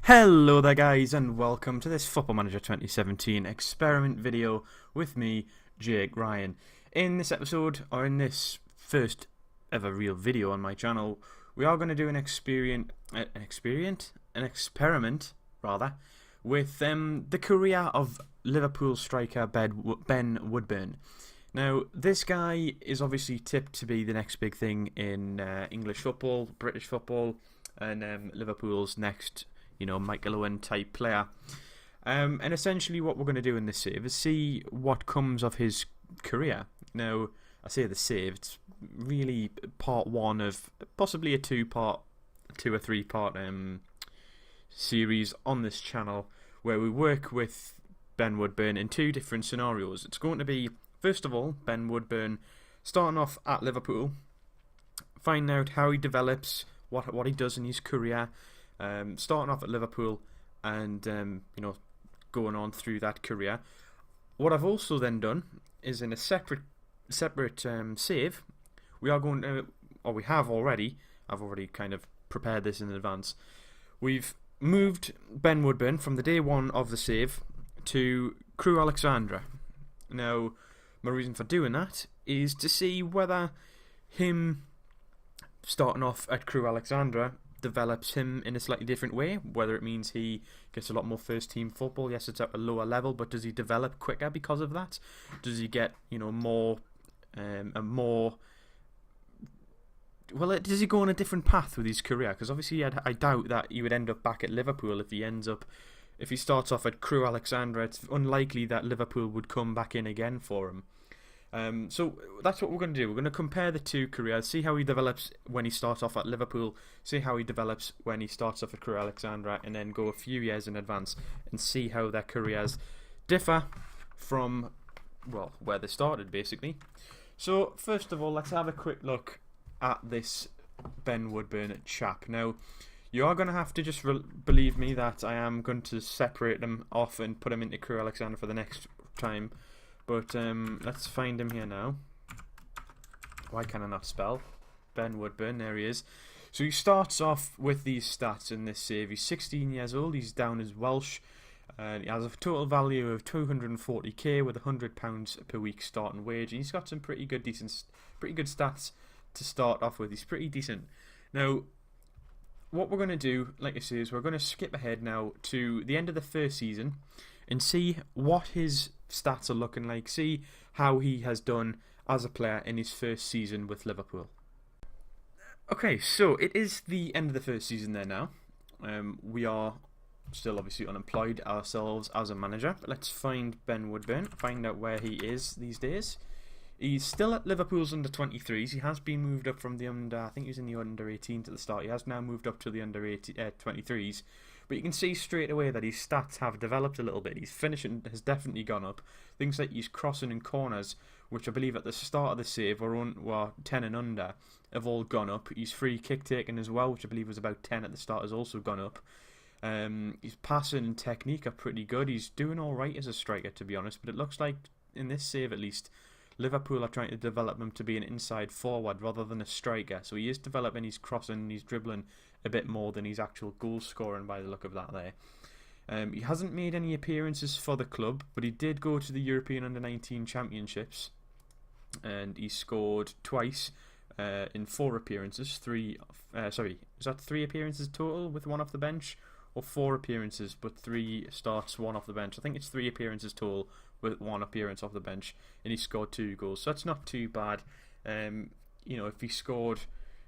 Hello there guys and welcome to this Football Manager 2017 Experiment video with me, Jake Ryan. In this episode, or in this first ever real video on my channel, we are going to do an experiment with the career of Liverpool striker Ben Woodburn. Now, this guy is obviously tipped to be the next big thing in English football, British football, and Liverpool's next Michael Owen type player. And essentially what we're going to do in this save is see what comes of his career. Now, I say the save, it's really part one of possibly a two or three part series on this channel where we work with Ben Woodburn in two different scenarios. It's going to be, first of all, Ben Woodburn starting off at Liverpool, finding out how he develops, what he does in his career, starting off at Liverpool and going on through that career. What I've also then done is in a separate save, we are going to, or we have already, I've already kind of prepared this in advance. We've moved Ben Woodburn from the day one of the save to Crewe Alexandra. Now, my reason for doing that is to see whether him starting off at Crewe Alexandra develops him in a slightly different way, whether it means he gets a lot more first team football. Yes, it's at a lower level, but does he develop quicker because of that? Does he get does he go on a different path with his career? Because obviously I doubt that he would end up back at Liverpool if he starts off at Crewe Alexandra. It's unlikely that Liverpool would come back in again for him. So that's what we're going to do. We're going to compare the two careers, see how he develops when he starts off at Liverpool, see how he develops when he starts off at Crewe Alexandra, and then go a few years in advance and see how their careers differ from, well, where they started, basically. So, first of all, let's have a quick look at this Ben Woodburn chap. Now, you are going to have to just believe me that I am going to separate them off and put him into Crewe Alexandra for the next time. But let's find him here now. Why can I not spell? Ben Woodburn, there he is. So he starts off with these stats in this save. He's 16 years old, he's down as Welsh. He has a total value of 240k with £100 per week starting wage. And he's got some pretty good stats to start off with. He's pretty decent. Now, what we're going to do, like I say, is we're going to skip ahead now to the end of the first season and see what his stats are looking like, see how he has done as a player in his first season with Liverpool. Okay, so it is the end of the first season there now. We are still obviously unemployed ourselves as a manager, but let's find Ben Woodburn, find out where he is these days. He's still at Liverpool's under-23s. He has been moved up from the I think he was in the under-18s at the start. He has now moved up to the under-23s. But you can see straight away that his stats have developed a little bit. His finishing has definitely gone up. Things like his crossing and corners, which I believe at the start of the save were 10 and under, have all gone up. His free kick taking as well, which I believe was about 10 at the start, has also gone up. His passing and technique are pretty good. He's doing alright as a striker, to be honest. But it looks like, in this save at least, Liverpool are trying to develop him to be an inside forward rather than a striker. So he is developing his crossing and his dribbling a bit more than his actual goal scoring by the look of that there. He hasn't made any appearances for the club, but he did go to the European Under-19 Championships and he scored twice in 4 appearances. Is that 3 appearances total with 1 off the bench, or 4 appearances but 3 starts, 1 off the bench? I think it's 3 appearances total with 1 appearance off the bench, and he scored 2 goals, so that's not too bad. If he scored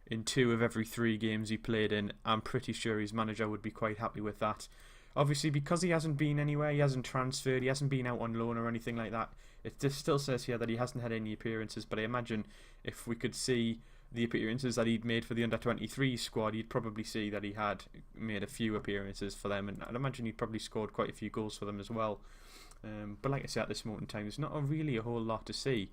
in 2 of every 3 games he played in, I'm pretty sure his manager would be quite happy with that. Obviously, because he hasn't been anywhere, he hasn't transferred, he hasn't been out on loan or anything like that, it just still says here that he hasn't had any appearances. But I imagine if we could see the appearances that he'd made for the under-23 squad, you'd probably see that he had made a few appearances for them, and I'd imagine he'd probably scored quite a few goals for them as well. But like I say, at this moment in time, there's not really a whole lot to see.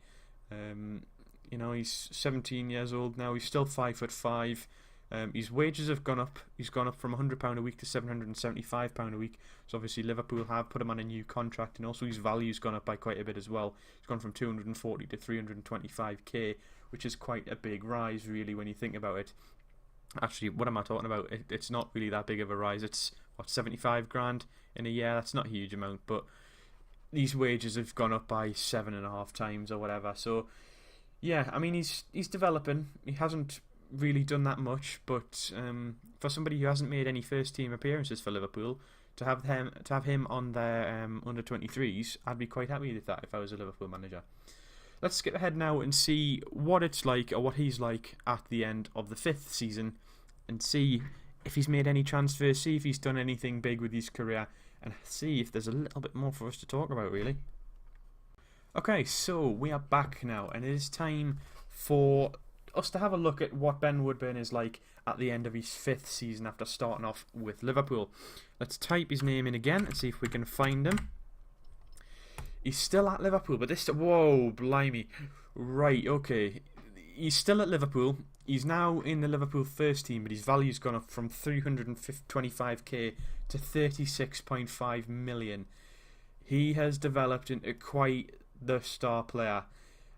He's 17 years old now. He's still 5'5". His wages have gone up. He's gone up from £100 a week to £775 a week. So obviously Liverpool have put him on a new contract, and also his value's gone up by quite a bit as well. He's gone from 240 to 325k, which is quite a big rise, really, when you think about it. Actually, what am I talking about? It's not really that big of a rise. It's 75 grand in a year. That's not a huge amount, but these wages have gone up by 7.5 times or whatever. So yeah, I mean, he's developing. He hasn't really done that much, but for somebody who hasn't made any first team appearances for Liverpool, to have him on their under 23s, I'd be quite happy with that if I was a Liverpool manager. Let's skip ahead now and see what it's like, or what he's like at the end of the 5th season, and see if he's made any transfers, see if he's done anything big with his career, and see if there's a little bit more for us to talk about, really. Okay, so we are back now, and it is time for us to have a look at what Ben Woodburn is like at the end of his 5th season after starting off with Liverpool. Let's type his name in again and see if we can find him. He's still at Liverpool, but this... Whoa, blimey. Right, okay. He's still at Liverpool. He's now in the Liverpool first team, but his value's gone up from 325k to 36.5 million. He has developed into quite the star player.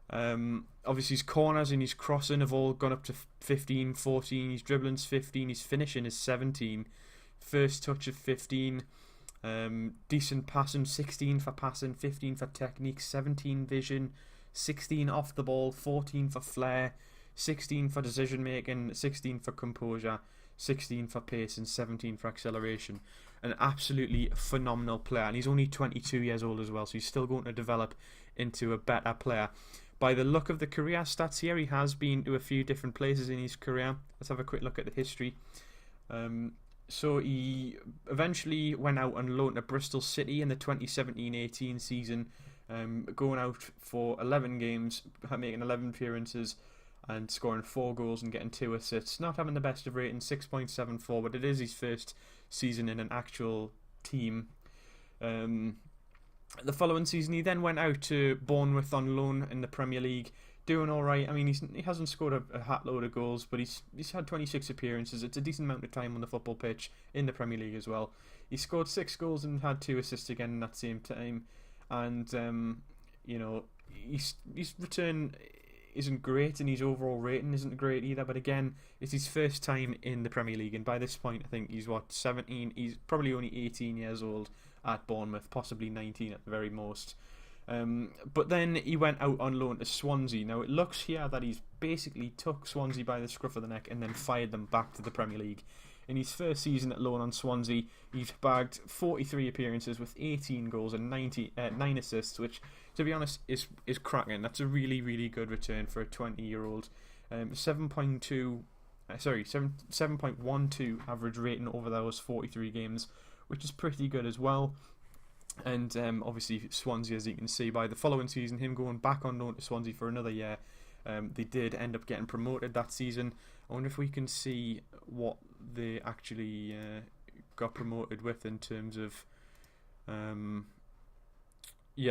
Obviously his corners and his crossing have all gone up to 15, 14, his dribbling's 15, his finishing is 17, first touch of 15, decent passing, 16 for passing, 15 for technique, 17 vision, 16 off the ball, 14 for flair, 16 for decision making, 16 for composure, 16 for pace, and 17 for acceleration. An absolutely phenomenal player, and he's only 22 years old as well, so he's still going to develop into a better player. By the look of the career stats here, he has been to a few different places in his career. Let's have a quick look at the history. So he eventually went out on loan to Bristol City in the 2017-18 season, going out for 11 games, making 11 appearances and scoring 4 goals and getting 2 assists. Not having the best of rating, 6.74, but it is his first season in an actual team. The following season he then went out to Bournemouth on loan in the Premier League, doing alright. I mean, he hasn't scored a hat load of goals, but he's had 26 appearances. It's a decent amount of time on the football pitch in the Premier League as well. He scored 6 goals and had 2 assists again in that same time. And his return isn't great, and his overall rating isn't great either, but again, it's his first time in the Premier League, and by this point I think he's 17, he's probably only 18 years old at Bournemouth, possibly 19 at the very most. But then he went out on loan to Swansea. Now it looks here that he's basically took Swansea by the scruff of the neck and then fired them back to the Premier League. In his first season at loan on Swansea, he's bagged 43 appearances with 18 goals and 9 assists, which, to be honest, is cracking. That's a really, really good return for a 20-year-old. 7.12 average rating over those 43 games, which is pretty good as well. And obviously Swansea, as you can see, by the following season, him going back on loan to Swansea for another year, they did end up getting promoted that season. I wonder if we can see what they actually got promoted with in terms of...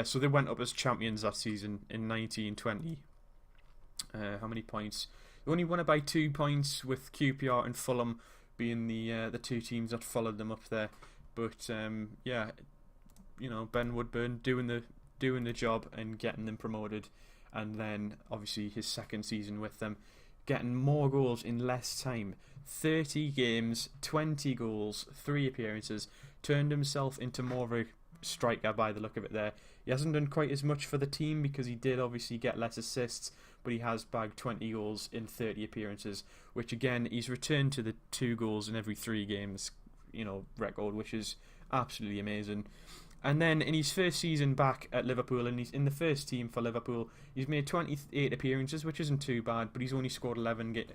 so they went up as champions that season in 1920. How many points? They only won it by 2 points, with QPR and Fulham being the two teams that followed them up there. But Ben Woodburn doing the job and getting them promoted, and then obviously his second season with them, getting more goals in less time. 30 games, 20 goals, 3 appearances, turned himself into more of a striker by the look of it there. He hasn't done quite as much for the team because he did obviously get less assists, but he has bagged 20 goals in 30 appearances, which again, he's returned to the 2 goals in every 3 games, record, which is absolutely amazing. And then in his first season back at Liverpool, and he's in the first team for Liverpool, he's made 28 appearances, which isn't too bad, but he's only scored 11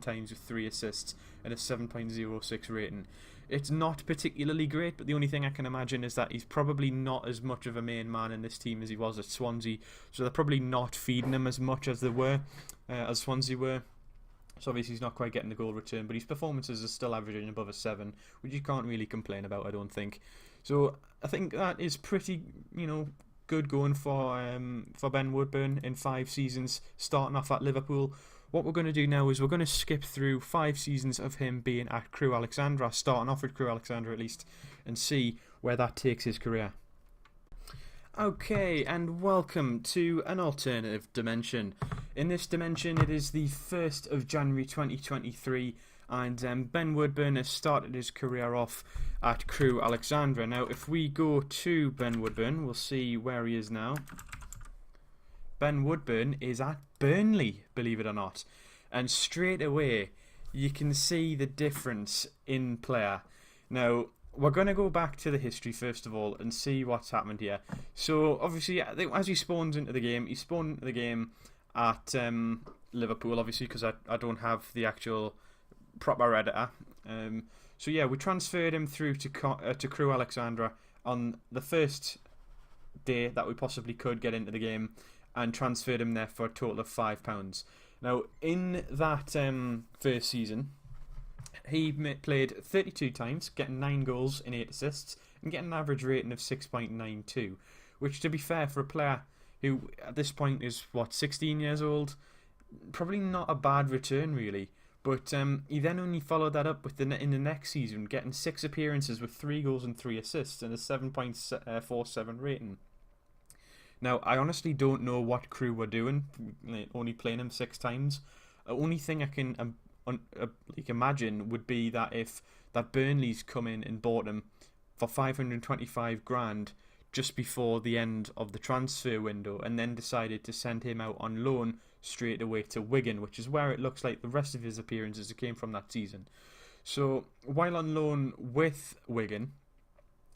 times with 3 assists and a 7.06 rating. It's not particularly great, but the only thing I can imagine is that he's probably not as much of a main man in this team as he was at Swansea, so they're probably not feeding him as much as as Swansea were. So obviously he's not quite getting the goal return, but his performances are still averaging above a 7, which you can't really complain about, I don't think. So I think that is pretty, good going for Ben Woodburn in 5 seasons, starting off at Liverpool. What we're going to do now is we're going to skip through 5 seasons of him being at Crewe Alexandra, starting off at Crewe Alexandra at least, and see where that takes his career. Okay, and welcome to an alternative dimension. In this dimension, it is the 1st of January 2023, And Ben Woodburn has started his career off at Crewe Alexandra. Now, if we go to Ben Woodburn, we'll see where he is now. Ben Woodburn is at Burnley, believe it or not. And straight away, you can see the difference in player. Now, we're going to go back to the history first of all and see what's happened here. So, obviously, as he spawns into the game, he spawned into the game at Liverpool, obviously, because I don't have the actual proper editor. So yeah, we transferred him through to Crewe Alexandra on the first day that we possibly could get into the game, and transferred him there for a total of £5. Now, in that first season, he played 32 times, getting 9 goals and 8 assists, and getting an average rating of 6.92, which, to be fair, for a player who at this point is 16 years old, probably not a bad return really. But he then only followed that up with in the next season, getting 6 appearances with 3 goals and 3 assists and a 7.47 rating. Now, I honestly don't know what Crewe were doing, only playing him 6 times. The only thing I can imagine would be that if that Burnley's come in and bought him for 525 grand just before the end of the transfer window, and then decided to send him out on loan straight away to Wigan, which is where it looks like the rest of his appearances came from that season. So while on loan with Wigan,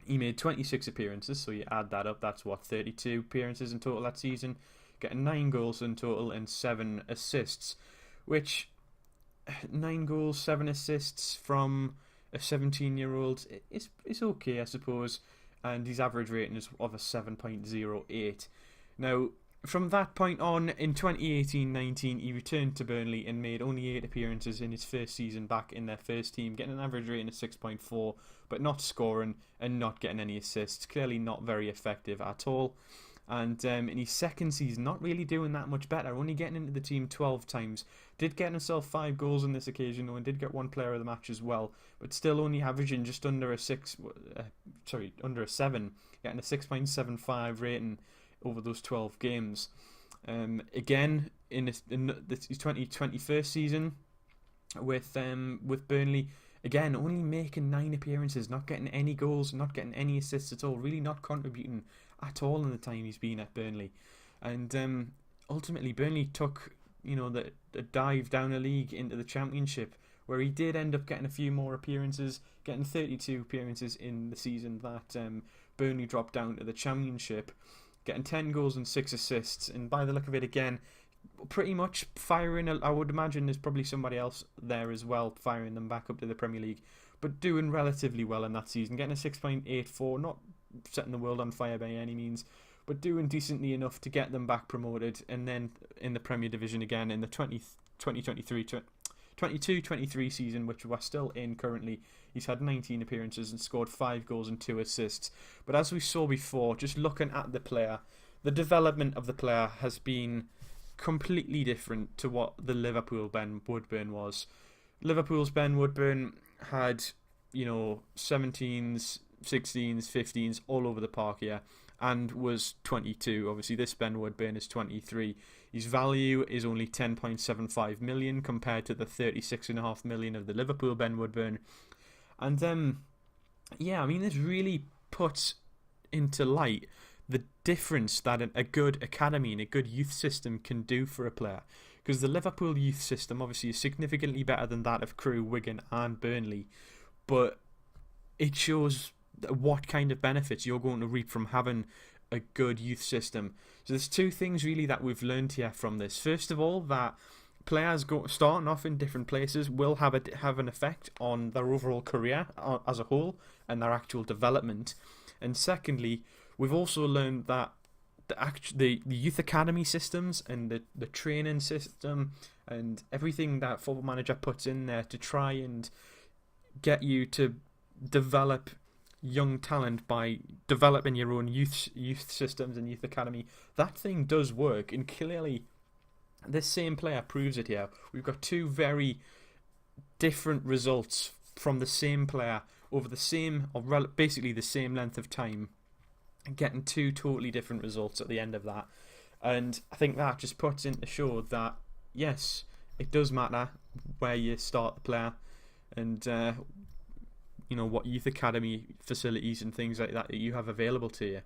he made 26 appearances, so you add that up, that's 32 appearances in total that season, getting 9 goals in total and 7 assists, which 9 goals, 7 assists from a 17-year-old is okay, I suppose, and his average rating is of a 7.08. Now, from that point on, in 2018-19, he returned to Burnley and made only 8 appearances in his first season back in their first team, getting an average rating of 6.4, but not scoring and not getting any assists. Clearly not very effective at all. And in his second season, not really doing that much better, only getting into the team 12 times. Did get himself 5 goals on this occasion, though, and did get 1 player of the match as well, but still only averaging just under a 7, getting a 6.75 rating over those 12 games. Again, in his 2021 season with Burnley, again, only making 9 appearances, not getting any goals, not getting any assists at all, really not contributing at all in the time he's been at Burnley. And ultimately, Burnley took the dive down a league into the Championship, where he did end up getting a few more appearances, getting 32 appearances in the season that Burnley dropped down to the Championship, getting 10 goals and 6 assists, and by the look of it, again, pretty much firing. I would imagine there's probably somebody else there as well, firing them back up to the Premier League, but doing relatively well in that season, getting a 6.84, not setting the world on fire by any means, but doing decently enough to get them back promoted, and then in the Premier Division again in the 22-23 season, which we're still in currently, he's had 19 appearances and scored 5 goals and 2 assists. But as we saw before, just looking at the player, the development of the player has been completely different to what the Liverpool Ben Woodburn was. Liverpool's Ben Woodburn had, 17s, 16s, 15s all over the park here, and was 22. Obviously, this Ben Woodburn is 23. His value is only 10.75 million compared to the 36.5 million of the Liverpool Ben Woodburn. And this really puts into light the difference that a good academy and a good youth system can do for a player. Because the Liverpool youth system obviously is significantly better than that of Crewe, Wigan and Burnley, but it shows what kind of benefits you're going to reap from having a good youth system. So there's 2 things really that we've learned here from this. First of all, that players starting off in different places will have an effect on their overall career as a whole and their actual development. And secondly, we've also learned that the youth academy systems and the training system and everything that Football Manager puts in there to try and get you to develop young talent by developing your own youth systems and youth academy, that thing does work, and clearly this same player proves it here. We've got 2 very different results from the same player over the same, or basically the same length of time, and getting 2 totally different results at the end of that. And I think that just puts into show that yes, it does matter where you start the player. and what youth academy facilities and things like that you have available to you.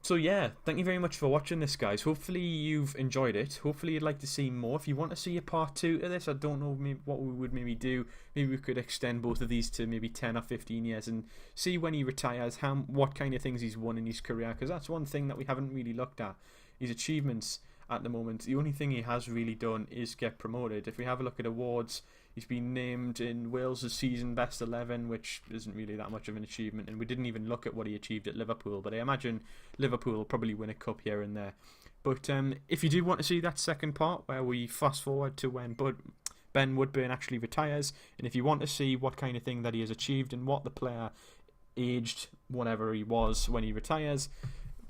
So yeah, thank you very much for watching this, guys. Hopefully you've enjoyed it. Hopefully you'd like to see more. If you want to see a part 2 to this, I don't know what we would maybe do. Maybe we could extend both of these to maybe 10 or 15 years and see when he retires what kind of things he's won in his career, because that's one thing that we haven't really looked at, his achievements at the moment. The only thing he has really done is get promoted. If we have a look at awards, he's been named in Wales' season best 11, which isn't really that much of an achievement, and we didn't even look at what he achieved at Liverpool, but I imagine Liverpool will probably win a cup here and there. But if you do want to see that second part where we fast forward to when Ben Woodburn actually retires, and if you want to see what kind of thing that he has achieved and what the player aged whatever he was when he retires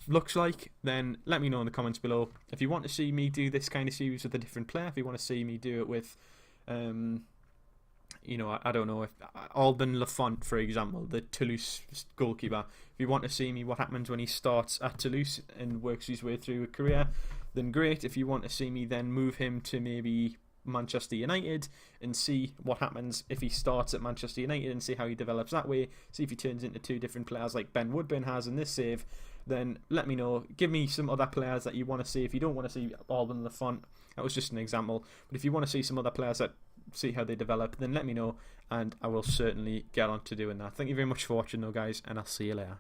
looks like, then let me know in the comments below. If you want to see me do this kind of series with a different player, if you want to see me do it with I don't know, if Alban Lafont, for example, the Toulouse goalkeeper, if you want to see me what happens when he starts at Toulouse and works his way through a career, then great. If you want to see me then move him to maybe Manchester United and see what happens if he starts at Manchester United and see how he develops that way, see if he turns into two different players like Ben Woodburn has in this save, then let me know. Give me some other players that you want to see. If you don't want to see Alban Lafont, that was just an example, but if you want to see some other players that see how they develop, then let me know and I will certainly get on to doing that. Thank you very much for watching though, guys, and I'll see you later.